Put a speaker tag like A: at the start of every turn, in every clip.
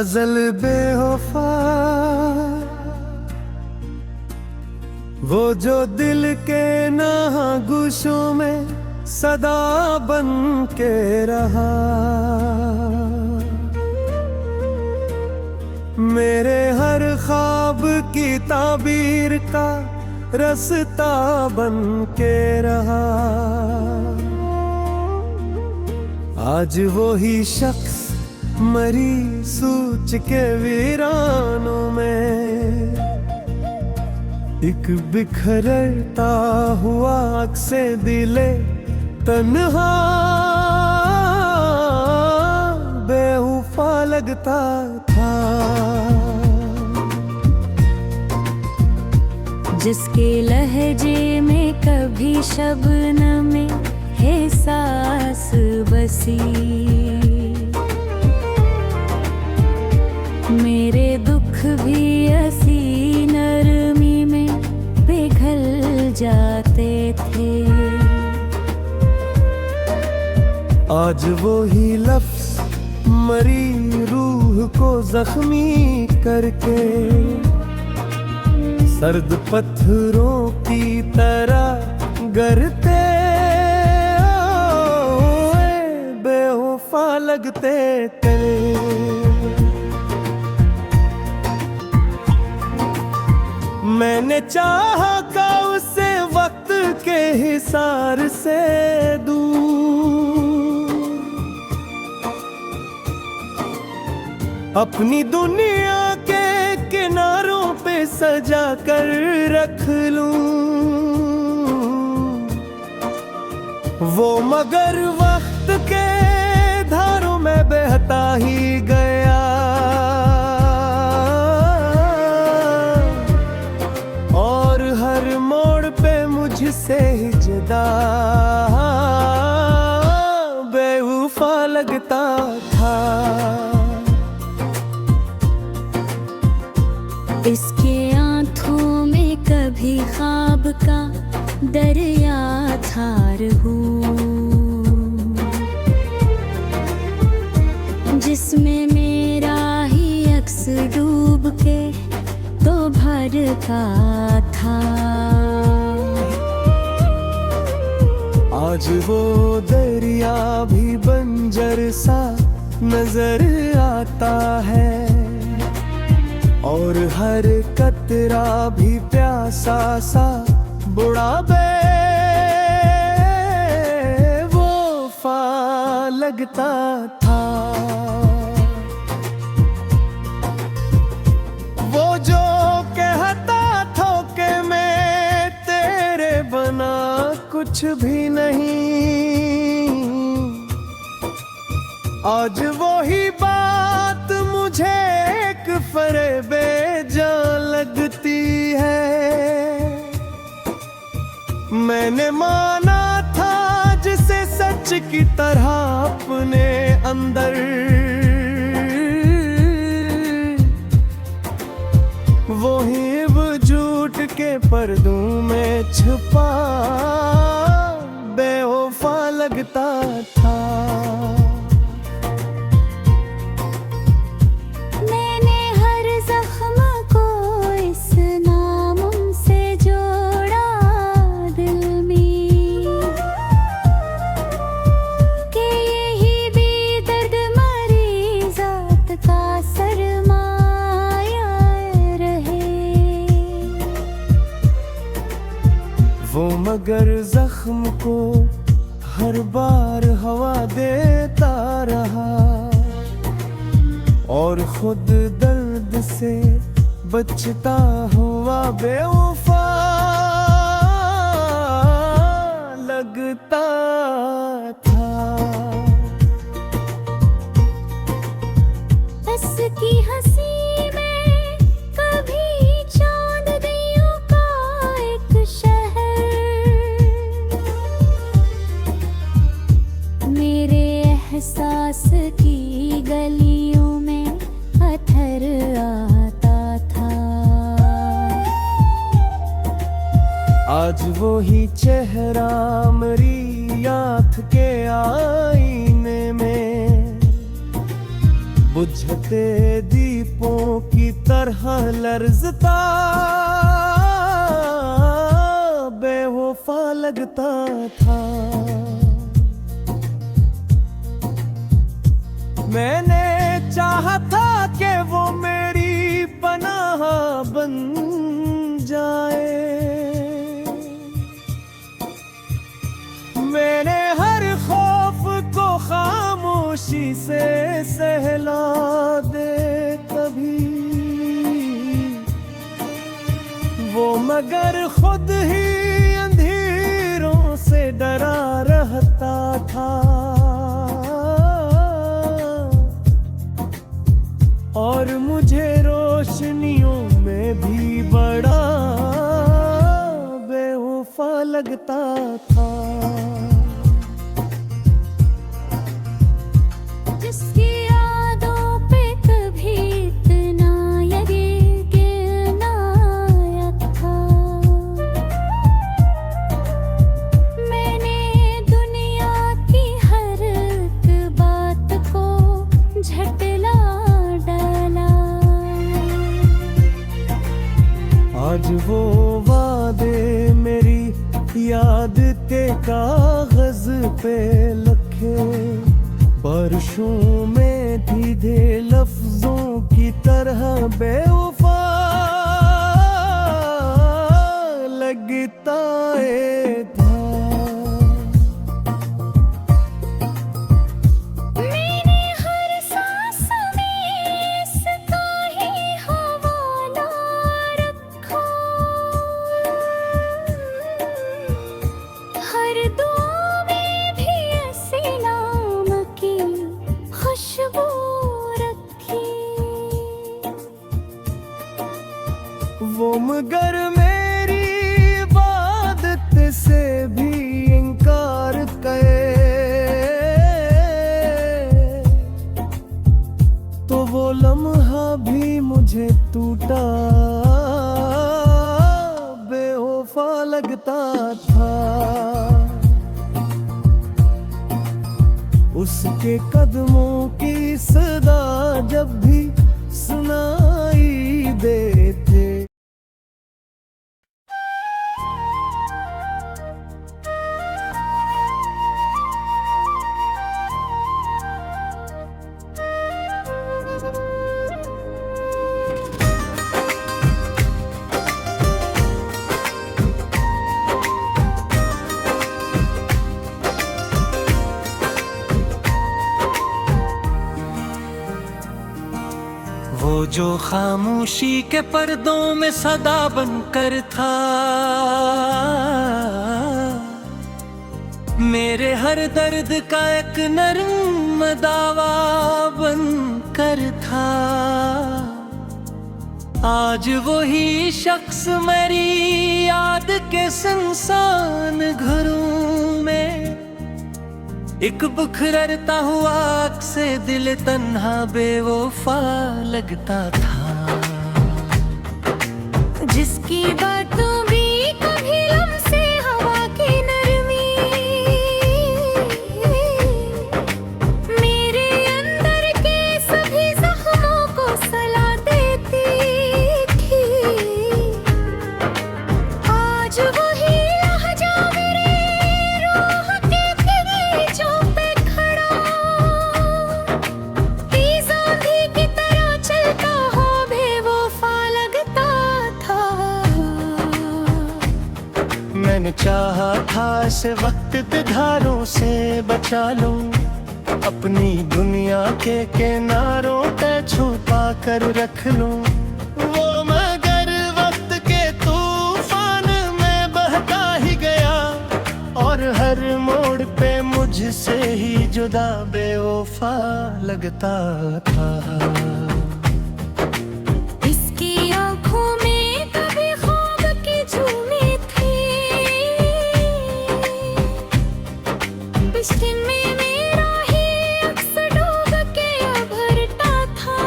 A: गजल बेवफा, वो जो दिल के नागुशों में सदा बन के रहा। मेरे हर ख्वाब की ताबीर का रास्ता बन के रहा। आज वो ही शख्स मरी सूच के वीरानों में, एक बिखरता हुआ अक्से दिले तन्हा बेवफा लगता था।
B: जिसके लहजे में कभी शबनम में है सांस बसी, मेरे दुख भी ऐसी नरमी में पिघल जाते थे।
A: आज वो ही लफ्ज़ मरी रूह को जख्मी करके, सर्द पत्थरों की तरह गरते बेवफा लगते तेरे। मैंने चाहा का उसे वक्त के हिसार से दूर, अपनी दुनिया के किनारों पे सजा कर रख लूं। वो मगर वक्त के धारों में बहता ही गया, और हर मोड़ पे मुझसे ही जुदा बेवफा लगता था।
B: इसके आंखों में कभी ख्वाब का दरिया थार हूँ, जिसमें मेरा ही अक्स डूब के तो भर का था।
A: आज वो दरिया भी बंजर सा नजर आता है, और हर कतरा भी प्यासा सा बुढ़ापे वफा लगता था। वो जो कहता था कि मैं तेरे बना कुछ भी नहीं, आज वो ही बात मुझे एक फरेबे जान लगती है। मैंने माना था जिसे सच की तरह अपने अंदर, वो ही अब झूठ के पर्दों में छुपा बेवफा लगता था। वो मगर जख्म को हर बार हवा देता रहा, और खुद दर्द से बचता हुआ बेवफा लगता था।
B: उसकी हंसी में कभी चांद दियों का एक मेरे एहसास की गलियों में अथर आता था।
A: आज वो ही चेहरा मेरी आँख के आईने में बुझते दीपों की तरह लर्जता बेवफा लगता था। मैंने चाहा था कि वो मेरी पनाह बन जाए। मैंने हर खौफ को खामोशी से सहला दे कभी वो, मगर खुद ही अंधेरों से डरा रहता था। और मुझे रोशनियों में भी बड़ा बेवफा लगता था।
B: जिसकी यादों पे कभी इतना यकीन आया था। मैंने दुनिया की हर एक बात को झटला डाला।
A: आज वो वादे मेरी याद के कागज पे लिखे, बारिशों में भीगे लफ्जों की तरह बेवफा लगता था।
B: मैंने हर सांस में इसका ही हवाला रखा। हर दुआ में भी ऐसे नाम की खुशबू रखी।
A: वो मगर मेरी इबादत से भी इनकार करे तो वो लम्हा भी मुझे टूटा बेवफा लगता था। उसके कदमों की सदा जब भी सुनाई देते, वो जो खामोशी के पर्दों में सदा बनकर था, मेरे हर दर्द का एक नरम दावा बनकर था। आज वही शख्स मेरी याद के सुनसान घरों में एक बिखरता हुआ अक्से दिल तन्हा बेवफा लगता था।
B: जिसकी बातों भी कभी लम्से हवा की नरमी मेरे अंदर के सभी जख्मों को सला देती थी। आज वही लहजा मेरे रूह के बगीचों पे खड़ा तेज आंधी की तरह चलता हो बेवफा लगता था।
A: मैंने चाहा था इसे वक्त के धारों से बचा लूं, अपनी दुनिया के किनारों पे छुपा कर रख लूं। वो मगर वक्त के तूफान में बहता ही गया और हर मोड़ पे मुझसे ही जुदा बेवफा लगता था।
B: इसकी आँखों में कभी ख्वाब की झूमी थी, बिस्किट में मेरा ही अक्स डूब के उभरता था।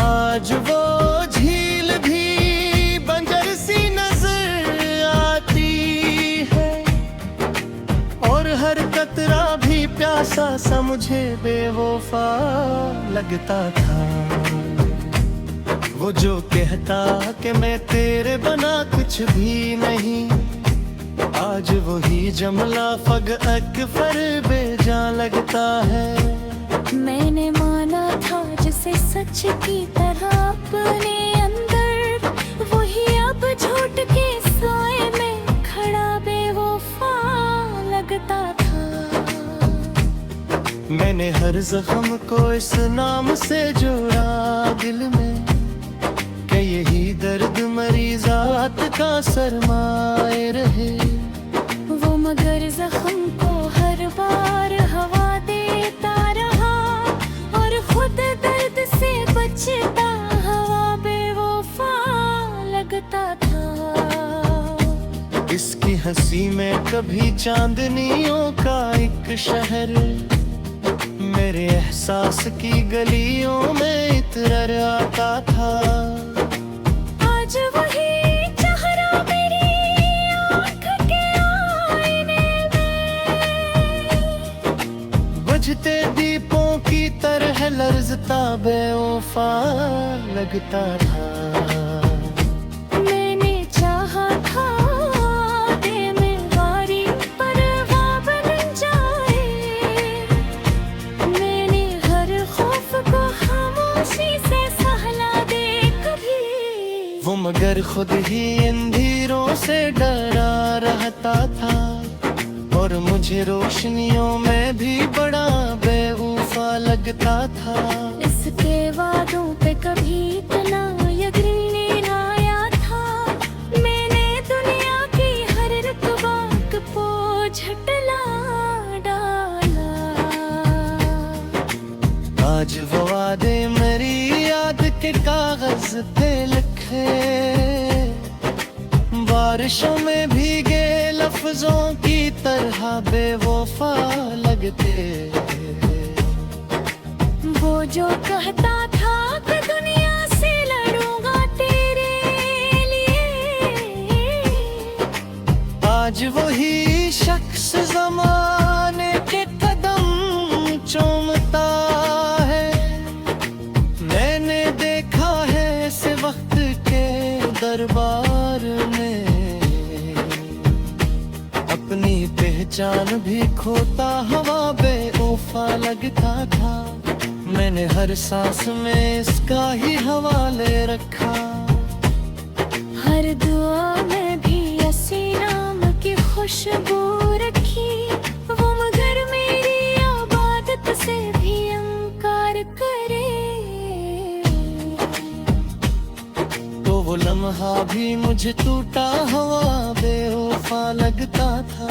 A: आज वो झील भी बंजर सी नजर आती है और हर कतरा भी प्यास सा मुझे बेवफा लगता था। वो जो कहता कि मैं तेरे बना कुछ भी नहीं, आज वही जमला फग अकबर बेजान लगता है।
B: मैंने माना था जिसे सच की तरह अपने अंदर, वही अब झूठ के साए में खड़ा बेवफा लगता था।
A: मैंने हर जख्म को इस नाम से जोड़ा दिल में, कि यही दर्द मरीजात का सरमाए रहे।
B: वो मगर जख्म को हर बार हवा देता रहा, और खुद दर्द से बचता हवा बेवफा लगता था।
A: इसकी हंसी में कभी चांदनियों का एक शहर, मेरे एहसास की गलियों में इतर आता था।
B: आज वही चेहरा मेरी आँख के आईने में,
A: बुझते दीपों की तरह लर्जता बेवफा लगता था।
B: मैंने चाहा था दे में वारी पर ख्वाब बन जाए, मैंने हर खौफ को खामोशी से सहला दे कभी।
A: वो मगर खुद ही अंधेरों से डरा रहता था, और मुझे रोशनियों में भी बड़ा बेवफा लगता था।
B: इसके वादों पे कभी इतना यकीन नहीं आया था, मैंने दुनिया की हर रकबाक को झटला डाला।
A: आज वो वादे मेरी याद के कागज पे लिखे, बारिशों में भीगे लफ्जों की तरह बेवफा लगते।
B: वो जो कहता था कि दुनिया से लड़ूंगा तेरे लिए,
A: आज वही शख्स जमाने के कदम चूमता है। मैंने देखा है इस वक्त के दरबार में, अपनी पहचान भी खोता हवा बेवफा लगता था। मैंने हर सांस में इसका ही हवाले रखा,
B: हर दुआ में भी ऐसी नाम की खुशबू रखी। वो मगर मेरी इबादत से भी इनकार करे,
A: तो वो लम्हा भी मुझे टूटा हुआ बेवफा लगता था।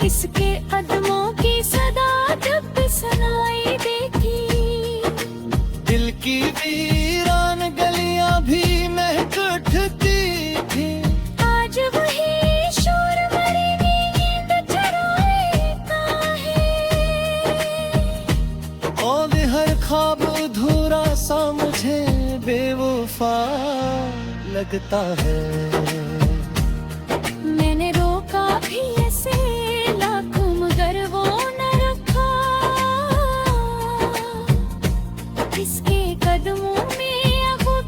B: इसके कदमों की सदा जब भी सुनाई देती,
A: दिल की वीरान गलियां भी महक उठती थी।
B: आज वही शोर मरी नींद चुराता है,
A: और हर ख्वाब अधूरा सा मुझे बेवफा लगता है।
B: मैंने रोका भी ऐसे लाखों मगर वो न रखा, इसके कदमों में खुद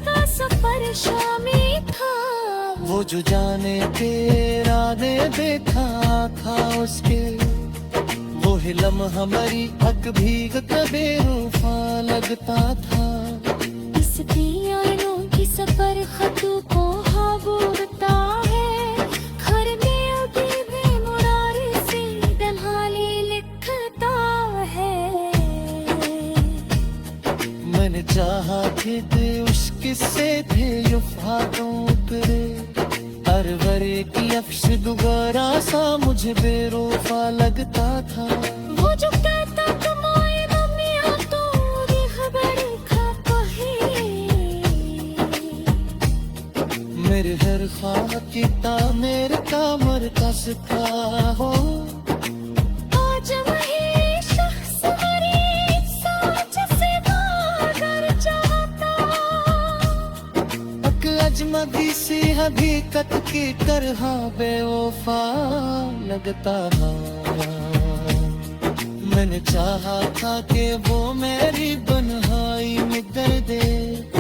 B: का सफर शामिल था।
A: वो जो जाने तेरा ने देखा था उसके, वो ही लम्हा मरी हक भीग बेवफा लगता था।
B: इसकी आईनों की सफर खतों को हाबूरता है, घर में अभी भी मुरारी से डलहाली लिखता है।
A: मैंने चाहा कि ते उसके से थे युफातों उतरे, हर वरे की अफ्स दुबारा सा मुझे बेवफा लगता था।
B: वो जो कहता कमाए मम्मिया तो ये खबर खाता है,
A: मेरे हर ख्वाब की तामीर का मरकज था हो।
B: आज वही शख्स मेरी सोच से भागर जाता,
A: एक अजनबी सी हकीकत की तरह बेवफा लगता था। मैंने चाहा था कि वो मेरी तन्हाई में दर्द दे